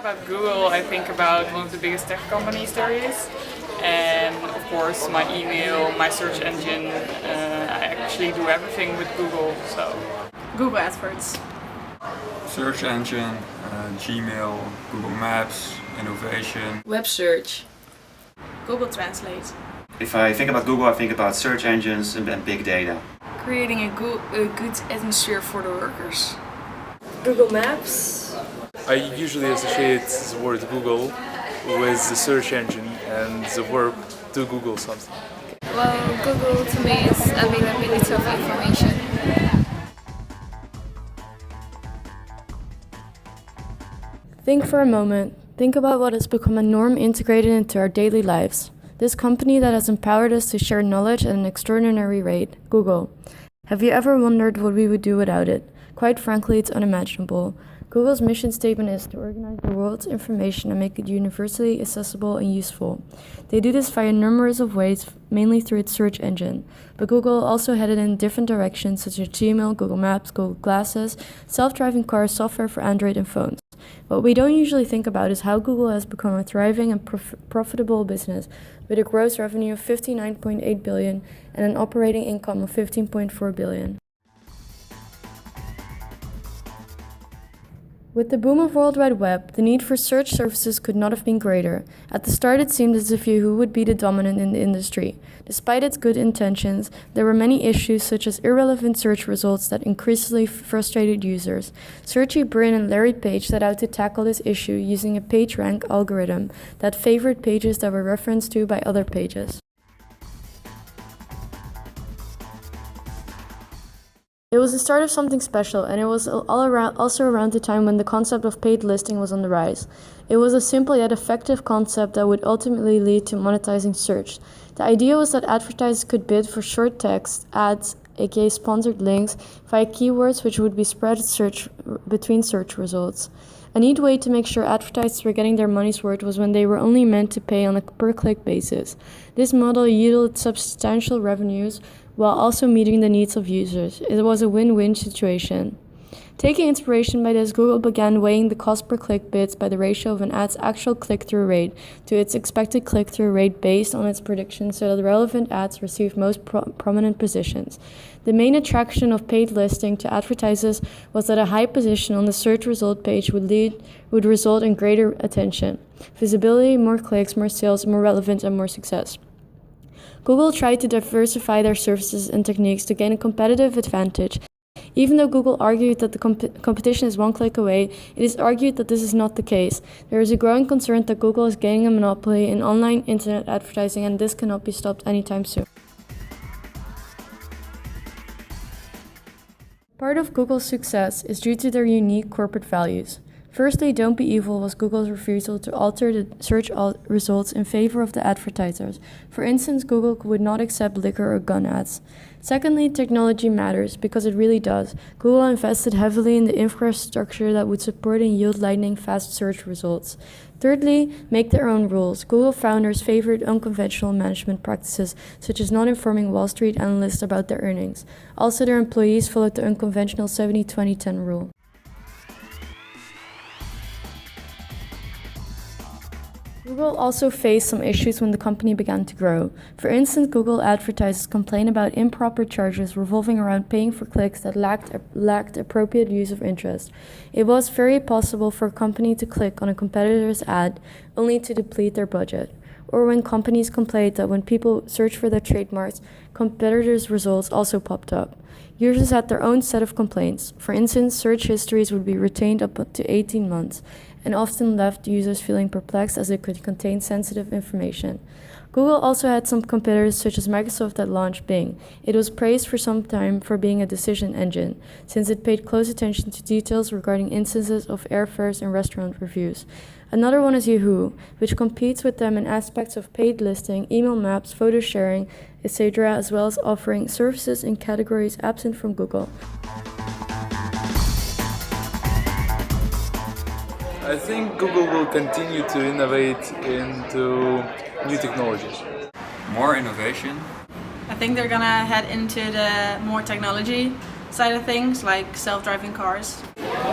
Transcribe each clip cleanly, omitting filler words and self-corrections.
about Google, I think about one of the biggest tech companies there is. And of course my email, my search engine, I actually do everything with Google. So Google AdWords. Search engine, Gmail, Google Maps, innovation. Web search. Google Translate. If I think about Google, I think about search engines and big data. Creating a good atmosphere for the workers. Google Maps. I usually associate the word Google with the search engine and the verb to Google something. Well, Google to me is availability of information. Think for a moment. Think about what has become a norm integrated into our daily lives. This company that has empowered us to share knowledge at an extraordinary rate, Google. Have you ever wondered what we would do without it? Quite frankly, it's unimaginable. Google's mission statement is to organize the world's information and make it universally accessible and useful. They do this via numerous of ways, mainly through its search engine. But Google also headed in different directions such as Gmail, Google Maps, Google Glasses, self-driving cars, software for Android and phones. What we don't usually think about is how Google has become a thriving and profitable business with a gross revenue of $59.8 billion and an operating income of $15.4 billion. With the boom of World Wide Web, the need for search services could not have been greater. At the start, it seemed as if Yahoo would be the dominant in the industry. Despite its good intentions, there were many issues such as irrelevant search results that increasingly frustrated users. Sergey Brin and Larry Page set out to tackle this issue using a PageRank algorithm that favored pages that were referenced to by other pages. It was the start of something special, and it was also around the time when the concept of paid listing was on the rise. It was a simple yet effective concept that would ultimately lead to monetizing search. The idea was that advertisers could bid for short text ads, aka sponsored links, via keywords which would be spread between search results. A neat way to make sure advertisers were getting their money's worth was when they were only meant to pay on a per-click basis. This model yielded substantial revenues while also meeting the needs of users. It was a win-win situation. Taking inspiration by this, Google began weighing the cost per click bids by the ratio of an ad's actual click-through rate to its expected click-through rate based on its predictions so that relevant ads received most prominent positions. The main attraction of paid listing to advertisers was that a high position on the search result page would result in greater attention, visibility, more clicks, more sales, more relevance, and more success. Google tried to diversify their services and techniques to gain a competitive advantage. Even though Google argued that the competition is one click away, it is argued that this is not the case. There is a growing concern that Google is gaining a monopoly in online internet advertising, and this cannot be stopped anytime soon. Part of Google's success is due to their unique corporate values. Firstly, don't be evil was Google's refusal to alter the search results in favor of the advertisers. For instance, Google would not accept liquor or gun ads. Secondly, technology matters, because it really does. Google invested heavily in the infrastructure that would support and yield lightning-fast search results. Thirdly, make their own rules. Google founders favored unconventional management practices, such as not informing Wall Street analysts about their earnings. Also, their employees followed the unconventional 70-20-10 rule. Google also faced some issues when the company began to grow. For instance, Google advertisers complained about improper charges revolving around paying for clicks that lacked appropriate use of interest. It was very possible for a company to click on a competitor's ad only to deplete their budget. Or when companies complained that when people searched for their trademarks, competitors' results also popped up. Users had their own set of complaints. For instance, search histories would be retained up to 18 months, and often left users feeling perplexed as it could contain sensitive information. Google also had some competitors such as Microsoft that launched Bing. It was praised for some time for being a decision engine, since it paid close attention to details regarding instances of airfares and restaurant reviews. Another one is Yahoo, which competes with them in aspects of paid listing, email maps, photo sharing, etc., as well as offering services in categories absent from Google. I think Google will continue to innovate into new technologies. More innovation. I think they're gonna head into the more technology side of things, like self-driving cars.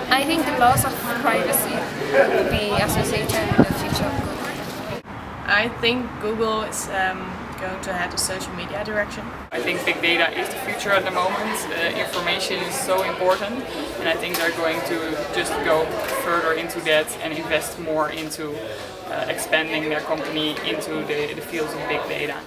I think the loss of privacy will be associated with the future of Google. I think Google is going to head the social media direction. I think big data is the future at the moment. Information is so important, and I think they're going to just go further into that and invest more into expanding their company into the fields of big data.